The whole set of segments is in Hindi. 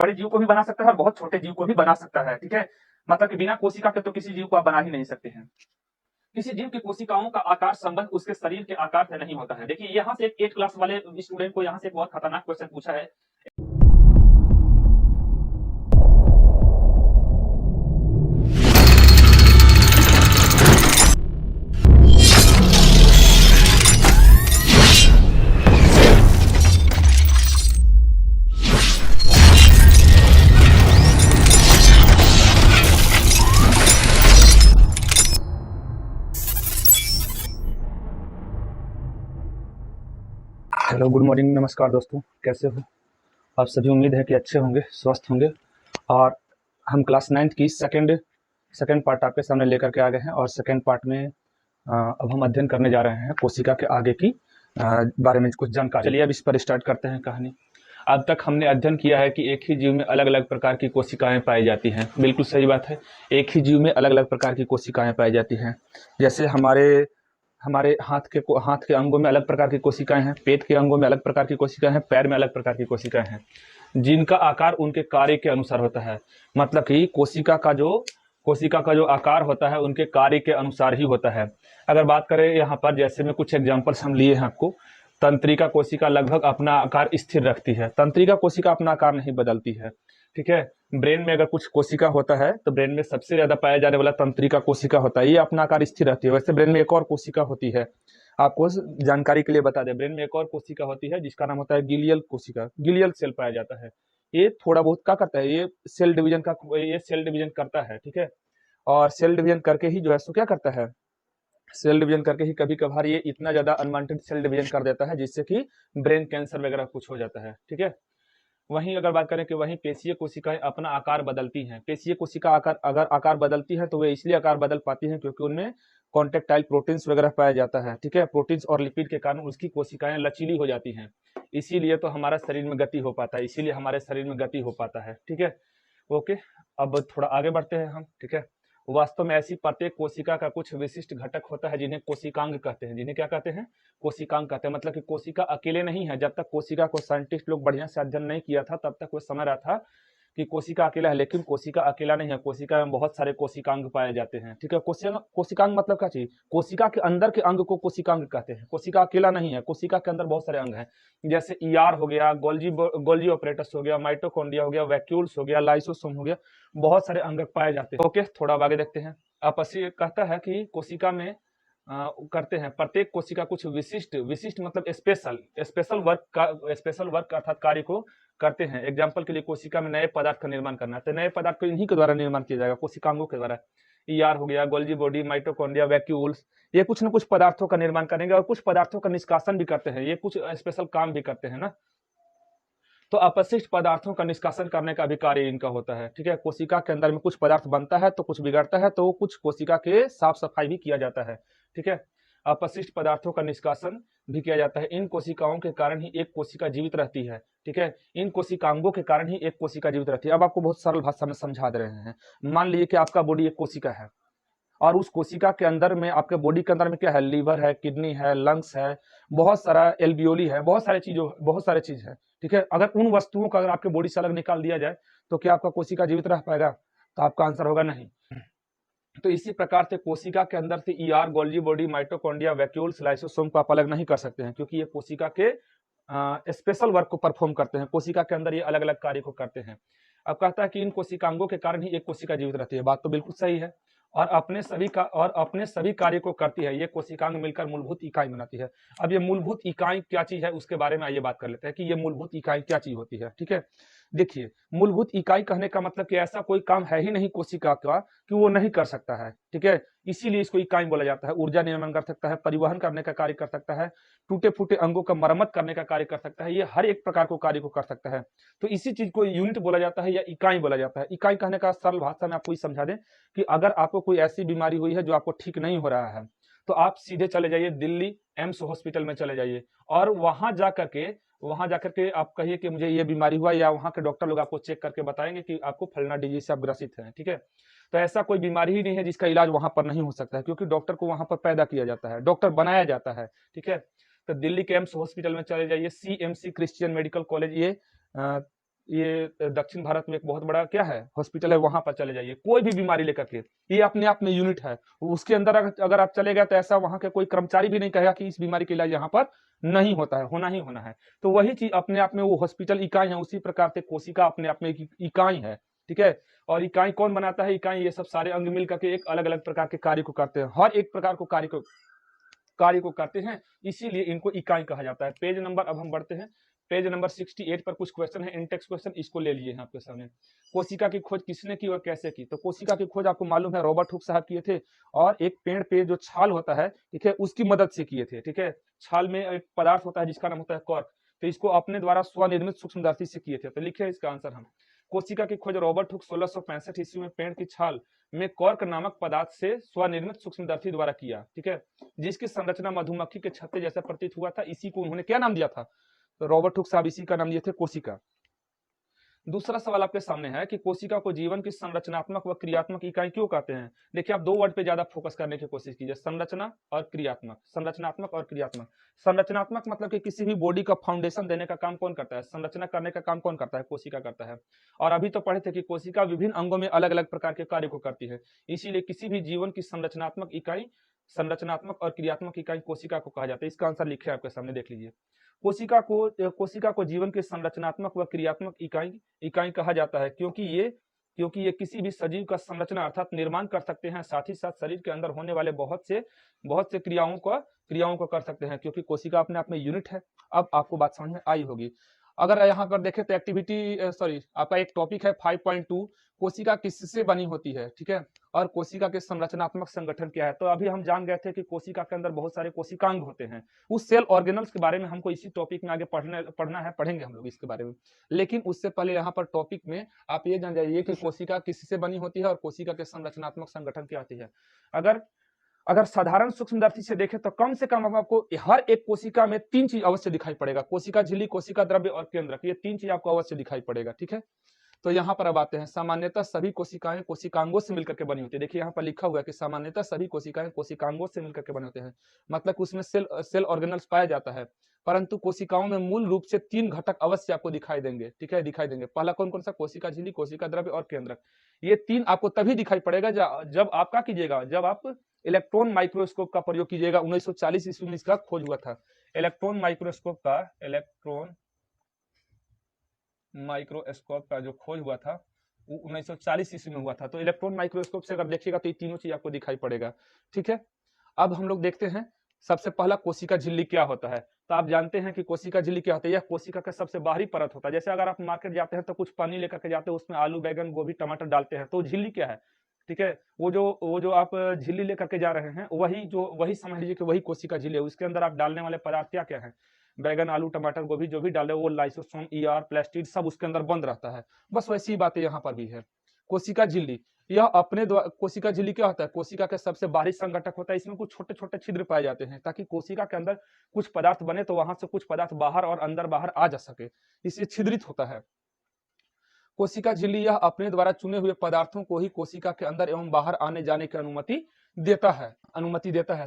बड़े जीव को भी बना सकता है और बहुत छोटे जीव को भी बना सकता है, ठीक है। मतलब कि बिना कोशिका के तो किसी जीव को आप बना ही नहीं सकते हैं। किसी जीव की कोशिकाओं का आकार संबंध उसके शरीर के आकार से नहीं होता है। देखिए यहाँ से एक 8 क्लास वाले स्टूडेंट को यहाँ से एक बहुत खतरनाक क्वेश्चन पूछा है। हेलो, गुड मॉर्निंग, नमस्कार दोस्तों, कैसे हो आप सभी। उम्मीद है कि अच्छे होंगे, स्वस्थ होंगे। और हम क्लास 9th की सेकंड पार्ट आपके सामने लेकर के आ गए हैं। और सेकंड पार्ट में अब हम अध्ययन करने जा रहे हैं कोशिका के आगे की बारे में कुछ जानकारी। चलिए अब इस पर स्टार्ट करते हैं कहानी। अब तक हमने अध्ययन किया है कि एक ही जीव में अलग अलग प्रकार की कोशिकाएं पाई जाती हैं। बिल्कुल सही बात है, एक ही जीव में अलग अलग प्रकार की कोशिकाएं पाई जाती हैं। जैसे हमारे हमारे हाथ के अंगों में अलग प्रकार की कोशिकाएं हैं, पेट के अंगों में अलग प्रकार की कोशिकाएं हैं, पैर में अलग प्रकार की कोशिकाएं हैं, जिनका आकार उनके कार्य के अनुसार होता है। मतलब कि कोशिका का जो आकार होता है उनके कार्य के अनुसार ही होता है। अगर बात करें यहाँ पर, जैसे में कुछ एग्जाम्पल्स हम लिए हैं आपको। तंत्रिका कोशिका लगभग अपना आकार स्थिर रखती है। तंत्रिका कोशिका अपना आकार नहीं बदलती है, ठीक है। ब्रेन में अगर कुछ कोशिका होता है तो ब्रेन में सबसे ज्यादा पाया जाने वाला तंत्रिका कोशिका होता है, ये अपना आकार स्थिर रहती है। वैसे ब्रेन में एक और कोशिका होती है, आपको जानकारी के लिए बता दें, ब्रेन में एक और कोशिका होती है जिसका नाम होता है गिलियल कोशिका। गिलियल सेल पाया जाता है। ये थोड़ा बहुत क्या करता है, ये सेल डिवीजन करता है, ठीक है। और सेल डिवीजन करके ही जो है सो क्या करता है, सेल डिवीजन करके ही कभी कभार ये इतना ज्यादा अनवांटेड सेल डिवीजन कर देता है जिससे कि ब्रेन कैंसर वगैरह कुछ हो जाता है, ठीक है। वहीं अगर बात करें कि वहीं पेशीय कोशिकाएं अपना आकार बदलती हैं। पेशीय कोशिका अगर आकार बदलती है तो वे इसलिए आकार बदल पाती हैं क्योंकि उनमें कॉन्टेक्टाइल प्रोटीन्स वगैरह पाया जाता है, ठीक है। प्रोटीन्स और लिपिड के कारण उसकी कोशिकाएं लचीली हो जाती हैं। इसीलिए तो हमारा शरीर में गति हो पाता है, इसीलिए हमारे शरीर में गति हो पाता है, ठीक है। ओके, अब थोड़ा आगे बढ़ते हैं हम, ठीक है। वास्तव में ऐसी प्रत्येक कोशिका का कुछ विशिष्ट घटक होता है जिन्हें कोशिकांग कहते हैं। जिन्हें क्या कहते हैं, कोशिकांग कहते हैं। मतलब कि कोशिका अकेले नहीं है। जब तक कोशिका को साइंटिस्ट लोग बढ़िया से अध्ययन नहीं किया था तब तक वो समझ रहा था कि कोशिका अकेला है, लेकिन कोशिका अकेला नहीं है। कोशिका में बहुत सारे कोशिकांग पाए जाते हैं, ठीक है। कोशिकांग मतलब क्या चीज, कोशिका के अंदर के अंग को कोशिकांग कहते हैं। कोशिका अकेला नहीं है, कोशिका के अंदर बहुत सारे अंग हैं। जैसे ईआर हो गया, गोल्जी ऑपरेटस हो गया, माइटोकॉन्ड्रिया हो गया, वैक्यूल्स हो गया, लाइसोसोम हो गया, बहुत सारे अंग पाए जाते हैं। ओके, थोड़ा आगे देखते हैं। आपसी कहता है कि कोशिका में करते हैं, प्रत्येक कोशिका कुछ विशिष्ट मतलब स्पेशल वर्क अर्थात कार्य को करते हैं। एग्जाम्पल के लिए कोशिका में नए पदार्थ का निर्माण करना है तो नए पदार्थ को इन्हीं के द्वारा निर्माण किया जाएगा, कोशिकांगों के द्वारा। ईआर हो गया, गोल्जी बॉडी, माइटोकॉन्ड्रिया, वैक्यूल्स, ये कुछ न कुछ पदार्थों का निर्माण करेंगे और कुछ पदार्थों का निष्कासन भी करते हैं। ये कुछ स्पेशल काम भी करते हैं ना। तो अपशिष्ट पदार्थों का निष्कासन करने का भी कार्य इनका होता है, ठीक है। कोशिका के अंदर में कुछ पदार्थ बनता है तो कुछ बिगड़ता है, तो कुछ कोशिका के साफ सफाई भी किया जाता है, ठीक है। अपशिष्ट पदार्थों का निष्कासन भी किया जाता है। इन कोशिकाओं के कारण ही एक कोशिका जीवित रहती है, ठीक है। इन कोशिकांगों के कारण ही एक कोशिका जीवित रहती है। अब आपको बहुत सरल भाषा में समझा दे रहे हैं। मान लीजिए कि आपका बॉडी एक कोशिका है और उस कोशिका के अंदर में, आपके बॉडी के अंदर में क्या है, लीवर है, किडनी है, लंग्स है, बहुत सारा एल्वियोली है, बहुत सारे चीज है, ठीक है। अगर उन वस्तुओं का अगर आपके बॉडी से अलग निकाल दिया जाए तो क्या आपका कोशिका जीवित रह पाएगा? तो आपका आंसर होगा नहीं। तो इसी प्रकार से कोशिका के अंदर से ER, Golgi body, mitochondria, vacuoles, lysosome को आप अलग नहीं कर सकते हैं क्योंकि ये कोशिका के स्पेशल वर्क को परफॉर्म करते हैं। कोशिका के अंदर ये अलग अलग कार्य को करते हैं। अब कहता है कि इन कोशिकांगों के कारण ही एक कोशिका जीवित रहती है। बात तो बिल्कुल सही है। और अपने सभी कार्य को करती है। ये कोशिकांग मिलकर मूलभूत इकाई बनाती है। अब ये मूलभूत इकाई क्या चीज है उसके बारे में आइए बात कर लेते हैं कि ये मूलभूत इकाई क्या चीज होती है, ठीक है। देखिए, मूलभूत इकाई कहने का मतलब कि ऐसा कोई काम है ही नहीं कोशिका का कि वो नहीं कर सकता है, ठीक है। इसीलिए इसको इकाई बोला जाता है। ऊर्जा निर्माण कर सकता है, परिवहन करने का कार्य कर सकता है, टूटे फूटे अंगों का मरम्मत करने का कार्य कर सकता है। ये हर एक प्रकार को कार्य को कर सकता है। तो इसी चीज को यूनिट बोला जाता है या इकाई बोला जाता है। इकाई कहने का सरल भाषा में आपको समझा दें कि अगर आपको कोई ऐसी बीमारी हुई है जो आपको ठीक नहीं हो रहा है तो आप सीधे चले जाइए दिल्ली एम्स हॉस्पिटल में चले जाइए और वहां जाकर के आप कहिए कि मुझे ये बीमारी हुआ, या वहां के डॉक्टर लोग आपको चेक करके बताएंगे कि आपको फलना डिजीज से आप ग्रसित हैं, ठीक है। तो ऐसा कोई बीमारी ही नहीं है जिसका इलाज वहां पर नहीं हो सकता है क्योंकि डॉक्टर को वहां पर पैदा किया जाता है, डॉक्टर बनाया जाता है, ठीक है। तो दिल्ली के एम्स हॉस्पिटल में चले जाइए, सीएमसी क्रिश्चियन मेडिकल कॉलेज, ये ये दक्षिण भारत में एक बहुत बड़ा क्या है हॉस्पिटल है, वहां पर चले जाइए कोई भी बीमारी लेकर के, ये अपने आप में यूनिट है। उसके अंदर अगर आप चले गए तो ऐसा वहां के कोई कर्मचारी भी नहीं कहेगा कि इस बीमारी के इलाज यहाँ पर नहीं होता है, होना ही होना है। तो वही चीज अपने आप में वो हॉस्पिटल इकाई है, उसी प्रकार से कोशिका अपने आप में एक इकाई है, ठीक है। और इकाई कौन बनाता है, इकाई ये सब सारे अंग मिल करके एक अलग अलग प्रकार के कार्य को करते हैं, हर एक प्रकार को कार्य को करते हैं, इसीलिए इनको इकाई कहा जाता है। पेज नंबर अब हम बढ़ते हैं, पेज नंबर 68 पर कुछ क्वेश्चन है, इंटेक्स क्वेश्चन, इसको ले लिए हैं आपके सामने। कोशिका की खोज किसने की और कैसे की? तो कोशिका की खोज आपको मालूम है रॉबर्ट हुक साहब किए थे, और एक पेड़ पे जो छाल होता है, ठीक है, उसकी मदद से किए थे, ठीक है। छाल में एक पदार्थ होता है जिसका नाम होता है कॉर्क, तो इसको अपने द्वारा स्वनिर्मित सूक्ष्मदर्शी से किए थे। तो लिखिए इसका आंसर हम, कोशिका की खोज रॉबर्ट हुक 1665 ईस्वी में पेड़ की छाल में कॉर्क नामक पदार्थ से स्वनिर्मित सूक्ष्मदर्शी द्वारा किया, ठीक है, जिसकी संरचना मधुमक्खी के छत्ते जैसा प्रतीत हुआ था। इसी को उन्होंने क्या नाम दिया था? तो रॉबर्ट हुक साहब इसी का नाम दिए थे कोशिका। दूसरा सवाल आपके सामने है कि कोशिका को जीवन की संरचनात्मक व क्रियात्मक इकाई क्यों कहते हैं? देखिए आप दो वर्ड पे ज्यादा फोकस करने की कोशिश कीजिए, संरचना और क्रियात्मक। संरचनात्मक और क्रियात्मक। संरचनात्मक मतलब कि किसी भी बॉडी का फाउंडेशन देने का काम कौन करता है? संरचना करने का काम कौन करता है? कोशिका करता है। और अभी तो पढ़े थे कि कोशिका विभिन्न अंगों में अलग अलग प्रकार के कार्य को करती है, इसीलिए किसी भी जीवन की संरचनात्मक इकाई, संरचनात्मक और क्रियात्मक इकाई कोशिका को कहा जाता है। इसका आंसर लिखे आपके सामने, देख लीजिए। कोशिका को जीवन की संरचनात्मक व क्रियात्मक इकाई कहा जाता है क्योंकि ये किसी भी सजीव का संरचना अर्थात निर्माण कर सकते हैं, साथ ही साथ शरीर के अंदर होने वाले बहुत से क्रियाओं को कर सकते हैं, क्योंकि कोशिका अपने आप में यूनिट है। अब आपको बात समझ में आई होगी। अगर यहाँ पर देखें तो आपका एक टॉपिक है 5.2, कोशिका किससे बनी होती है, ठीक है, और कोशिका के संरचनात्मक संगठन क्या है। तो अभी हम जान गए थे कि कोशिका के अंदर बहुत सारे कोशिकांग होते हैं। उस सेल ऑर्गेनल्स के बारे में हमको इसी टॉपिक में आगे पढ़ेंगे हम लोग इसके बारे में। लेकिन उससे पहले यहाँ पर टॉपिक में आप ये जान जाइए कि कोशिका किससे बनी होती है और कोशिका के संरचनात्मक संगठन क्या होती है। अगर साधारण सूक्ष्मदर्शी से देखें तो कम से कम आपको हर एक कोशिका में तीन चीज अवश्य दिखाई पड़ेगा, कोशिका झिल्ली, कोशिका द्रव्य और केंद्रक, ये तीन चीज आपको अवश्य दिखाई पड़ेगा, ठीक है। तो यहाँ पर अब आते हैं, सामान्यतः सभी कोशिकाएं कोशिकांगों से मिलकर के बनी होती है। देखिए यहाँ पर लिखा हुआ है कि सामान्यतः सभी कोशिकाएं कोशिकांगों से मिलकर के बने होते हैं, मतलब उसमें सेल ऑर्गेनल्स पाया जाता है। परंतु कोशिकाओं में मूल रूप से तीन घटक अवश्य आपको दिखाई देंगे, ठीक है, दिखाई देंगे। पहला कौन कौन सा? कोशिका झिल्ली, कोशिका द्रव्य और केंद्रक। ये तीन आपको तभी दिखाई पड़ेगा जब आप क्या कीजिएगा, जब आप इलेक्ट्रॉन माइक्रोस्कोप का प्रयोग कीजिएगा। 1940 ईस्वी में इसका खोज हुआ था। इलेक्ट्रॉन माइक्रोस्कोप का जो खोज हुआ था वो 1940 ईस्वी में हुआ था। तो इलेक्ट्रॉन माइक्रोस्कोप से अगर देखिएगा तो ये तीनों चीज आपको दिखाई पड़ेगा, ठीक है। अब हम लोग देखते हैं सबसे पहला कोशिका झिल्ली क्या होता है। तो आप जानते हैं कि कोशिका झिल्ली क्या होता है, यह कोशिका का सबसे बाहरी परत होता है। जैसे अगर आप मार्केट जाते हैं तो कुछ पानी लेकर के जाते हैं, उसमें आलू, बैगन, गोभी, टमाटर डालते हैं, तो झिल्ली क्या है, ठीक है। वो जो आप झिल्ली लेकर के जा रहे हैं, वही समझ लीजिए कि वही कोशिका झिल्ली है। उसके अंदर आप डालने वाले पदार्थ क्या क्या है? बैगन, आलू, टमाटर, गोभी जो भी डाले वो लाइसोसोम, ईआर, प्लास्टिड सब उसके अंदर बंद रहता है। बस वैसी ही बातें यहाँ पर भी है। कोशिका झिल्ली, यह अपने द्वारा, कोशिका झिल्ली क्या होता है? कोशिका का सबसे बाहरी संघटक होता है। इसमें कुछ छोटे छोटे छिद्र पाए जाते हैं ताकि कोशिका के अंदर कुछ पदार्थ बने तो वहां से कुछ पदार्थ बाहर और अंदर बाहर आ जा सके, इससे छिद्रित होता है। कोशिका झिल्ली यह अपने द्वारा चुने हुए पदार्थों को ही कोशिका के अंदर एवं बाहर आने जाने की अनुमति देता है।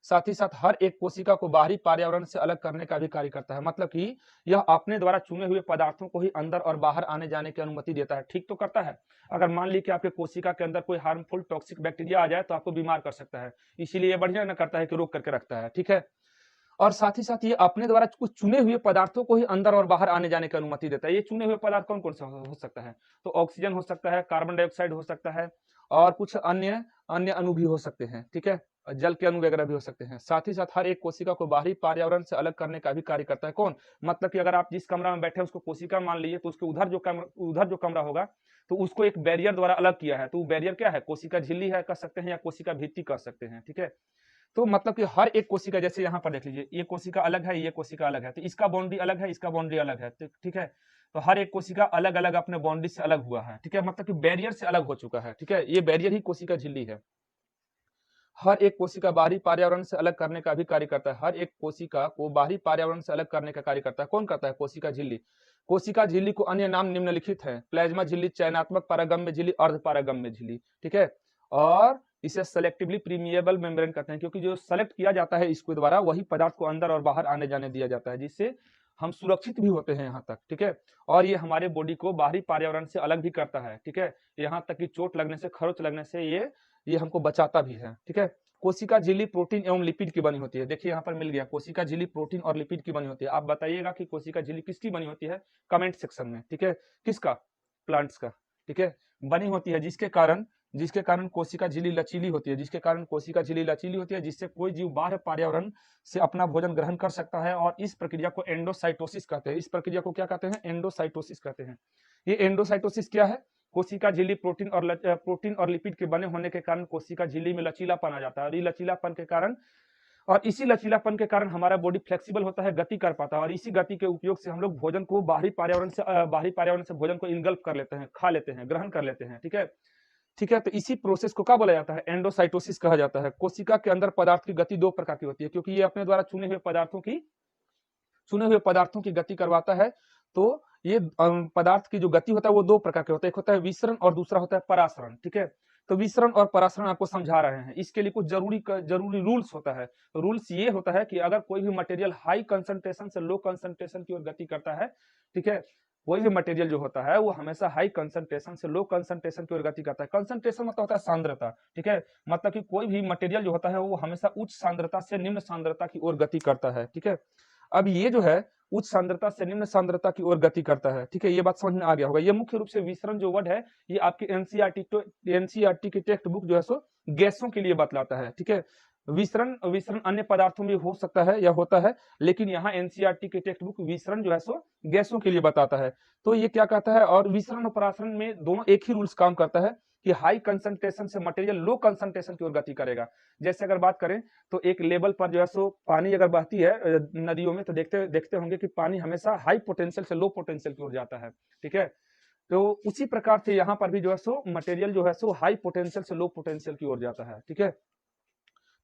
साथ ही साथ हर एक कोशिका को बाहरी पर्यावरण से अलग करने का भी कार्य करता है। मतलब कि यह अपने द्वारा चुने हुए पदार्थों को ही अंदर और बाहर आने जाने की अनुमति देता है। ठीक तो करता है। अगर मान ली कि आपके कोशिका के अंदर कोई हार्मफुल टॉक्सिक बैक्टीरिया आ जाए तो आपको बीमार कर सकता है, इसीलिए ये बढ़िया न करता है कि रोक करके रखता है, ठीक है। और साथ ही साथ ये अपने द्वारा कुछ चुने हुए पदार्थों को ही अंदर और बाहर आने जाने की अनुमति देता है। ये चुने हुए पदार्थ कौन कौन सा हो सकता है? तो ऑक्सीजन हो सकता है, कार्बन डाइऑक्साइड हो सकता है, और कुछ अन्य अन्य अणु भी हो सकते हैं, ठीक है, जल के अणु वगैरह भी हो सकते हैं। साथ ही साथ हर एक कोशिका को बाहरी पर्यावरण से अलग करने का भी कार्य करता है। कौन? मतलब कि अगर आप जिस कमरा में बैठे हैं उसको कोशिका मान लीजिए, तो उसके उधर जो कमरा होगा तो उसको एक बैरियर द्वारा अलग किया है। तो वो बैरियर क्या है? कोशिका झिल्ली है, कह सकते हैं, या कोशिका भित्ति कह सकते हैं, ठीक है। तो मतलब कि हर एक कोशिका, जैसे यहाँ पर देख लीजिए, ये कोशिका अलग है, ये कोशिका अलग है, तो इसका बाउंड्री अलग है, इसका बाउंड्री अलग है, ठीक है। तो हर एक कोशिका अलग अलग अपने बाउंड्री से अलग हुआ है, ठीक है, मतलब कि बैरियर से अलग हो चुका है, ठीक है। ये बैरियर ही कोशिका झिल्ली है। हर एक कोशिका बाहरी पर्यावरण से अलग करने का भी कार्य करता है। हर एक कोशिका को बाहरी पर्यावरण से अलग करने का कार्य करता है। कौन करता है? कोशिका झिल्ली। कोशिका झिल्ली को अन्य नाम निम्नलिखित है: प्लाज्मा झिल्ली, चयनात्मक पारगम्य झिल्ली, अर्ध पारगम्य झिल्ली, ठीक है। और इसे सेलेक्टिवली प्रीमिएबल मेम्ब्रेन कहते हैं, क्योंकि जो सेलेक्ट किया जाता है इसके द्वारा वही पदार्थ को अंदर और बाहर आने जाने दिया जाता है, जिससे हम सुरक्षित भी होते हैं यहाँ तक, ठीक है। और ये हमारे बॉडी को बाहरी पर्यावरण से अलग भी करता है, ठीक है। यहाँ तक कि चोट लगने से, खरोच लगने से ये हमको बचाता भी है, ठीक है। कोशिका झिल्ली प्रोटीन एवं लिपिड की बनी होती है। देखिए यहाँ पर मिल गया, कोशिका झिल्ली प्रोटीन और लिपिड की बनी होती है। आप बताइएगा कि कोशिका झिल्ली किसकी बनी होती है, कमेंट सेक्शन में, ठीक है। किसका, प्लांट्स का, ठीक है, बनी होती है, जिसके कारण कोशिका झिल्ली लचीली होती है, जिससे कोई जीव बाह्य पर्यावरण से अपना भोजन ग्रहण कर सकता है। और इस प्रक्रिया को एंडोसाइटोसिस कहते हैं। इस प्रक्रिया को क्या कहते हैं, एंडोसाइटोसिस कहते हैं। ये एंडोसाइटोसिस क्या है, कोशिका झिल्ली प्रोटीन और लिपिड के बने होने के कारण कोशिका झिल्ली में लचीलापन आ जाता है। और ये इसी लचीलापन के कारण हमारा बॉडी फ्लेक्सिबल होता है, गति कर पाता है। और इसी गति के उपयोग से हम लोग भोजन को बाहरी पर्यावरण से भोजन को इनगल्फ कर लेते हैं, खा लेते हैं, ग्रहण कर लेते हैं, ठीक है। तो इसी प्रोसेस को क्या बोला जाता है, एंडोसाइटोसिस कहा जाता है। कोशिका के अंदर पदार्थ की गति दो प्रकार की होती है, क्योंकि ये अपने द्वारा चुने हुए पदार्थों की गति करवाता है। तो ये पदार्थ की जो गति होता है वो दो प्रकार के होता है, एक होता है विसरण और दूसरा होता है परासरण, ठीक है। तो विसरण और परासरण आपको समझा रहे हैं। इसके लिए कुछ जरूरी रूल्स होता है। रूल्स ये होता है कि अगर कोई भी मटेरियल हाई कंसंट्रेशन से लो कंसंट्रेशन की ओर गति करता है, ठीक है, कोई भी मटेरियल जो होता है वो हमेशा हाई कंसंट्रेशन से लो कंसंट्रेशन की ओर गति करता है। कंसंट्रेशन मतलब होता है सांद्रता, ठीक है, मतलब कि कोई भी मटेरियल जो होता है वो हमेशा उच्च सांद्रता से निम्न सांद्रता की ओर गति करता है, ठीक है। अब ये जो है उच्च सांद्रता से निम्न सांद्रता की ओर गति करता है, ठीक है। ये बात समझ में आ गया होगा। ये मुख्य रूप से विसरण जो वर्ड है ये आपके एनसीईआरटी की टेक्स्ट बुक जो है सो गैसों के लिए बतलाता है, ठीक है। विसरण अन्य पदार्थों में हो सकता है या होता है, लेकिन यहाँ एनसीईआरटी की टेक्स्ट बुक विसरण जो है सो गैसों के लिए बताता है। तो ये क्या कहता है, और विसरण और परासरण में दोनों एक ही रूल्स काम करता है कि हाई कंसंट्रेशन से मटेरियल लो कंसंट्रेशन की ओर गति करेगा। जैसे अगर बात करें तो एक लेवल पर जो है सो पानी अगर बहती है नदियों में, तो देखते होंगे कि पानी हमेशा हाई पोटेंशियल से लो पोटेंशियल की ओर जाता है, ठीक है। तो उसी प्रकार से यहाँ पर भी जो है सो मटेरियल जो है सो हाई पोटेंशियल से लो पोटेंशियल की ओर जाता है, ठीक है।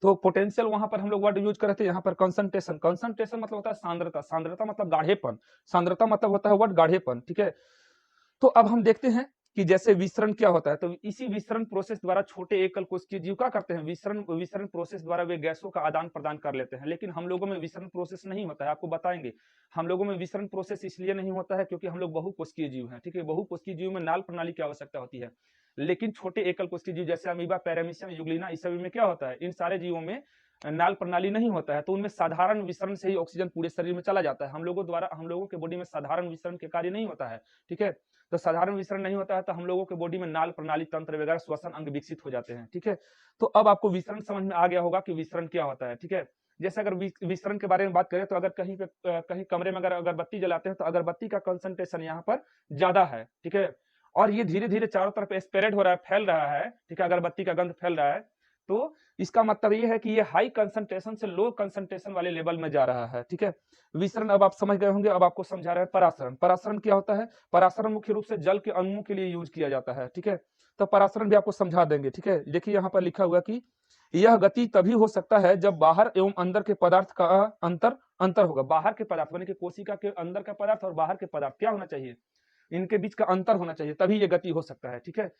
तो पोटेंशियल वहां पर हम लोग वर्ड यूज करते हैं, यहाँ पर कंसंट्रेशन मतलब होता है सांद्रता मतलब गाढ़ेपन, सांद्रता मतलब होता है वर्ड गाढ़ेपन, ठीक है। तो अब हम देखते हैं कि जैसे विसरण क्या होता है। तो इसी विसरण प्रोसेस द्वारा छोटे एकल कोशिकीय जीव क्या करते हैं, विसरण प्रोसेस द्वारा वे गैसों का आदान प्रदान कर लेते हैं। लेकिन हम लोगों में विसरण प्रोसेस नहीं होता है, आपको बताएंगे। हम लोगों में विसरण प्रोसेस इसलिए नहीं होता है क्योंकि हम लोग बहुकोशिकीय जीव हैं, ठीक है। बहुकोशिकीय जीव में नाल प्रणाली की आवश्यकता होती है, लेकिन छोटे एकल कोशिकीय जीव जैसे अमीबा, पैरामीशियम, यूग्लिना, इस सभी में क्या होता है, इन सारे जीवों में नाल प्रणाली नहीं होता है। तो उनमें साधारण विसरण से ही ऑक्सीजन पूरे शरीर में चला जाता है। हम लोगों के बॉडी में साधारण विसरण के कार्य नहीं होता है, ठीक है। तो साधारण विसरण नहीं होता है तो हम लोगों के बॉडी में नाल प्रणाली, तंत्र वगैरह श्वसन अंग विकसित हो जाते हैं, ठीक है। तो अब आपको विसरण समझ में आ गया होगा कि विसरण क्या होता है, ठीक है। जैसे अगर विसरण के बारे में बात करें तो अगर कहीं कमरे में अगर अगरबत्ती जलाते हैं तो अगरबत्ती का कंसंट्रेशन यहाँ पर ज्यादा है, ठीक है, और ये धीरे धीरे चारों तरफ स्प्रेड हो रहा है, फैल रहा है, ठीक है, अगरबत्ती का गंध फैल रहा है। तो इसका मतलब ये है कि ये हाई कंसंट्रेशन से लो कंसंट्रेशन वाले लेवल में जा रहा है, ठीक है। विसरण अब आप समझ गए होंगे। अब आपको समझा रहे हैं परासरण। परासरण क्या होता है, परासरण मुख्य रूप से जल के अणुओं के लिए यूज किया जाता है, ठीक है। तो परासरण भी आपको समझा देंगे, ठीक है। देखिए यहाँ पर लिखा हुआ कि यह गति तभी हो सकता है जब बाहर एवं अंदर के पदार्थ का अंतर होगा। बाहर के पदार्थ यानी कि कोशिका के अंदर का पदार्थ और बाहर के पदार्थ क्या होना चाहिए, इनके बीच का अंतर होना चाहिए, तभी ये गति हो सकता है, ठीक है।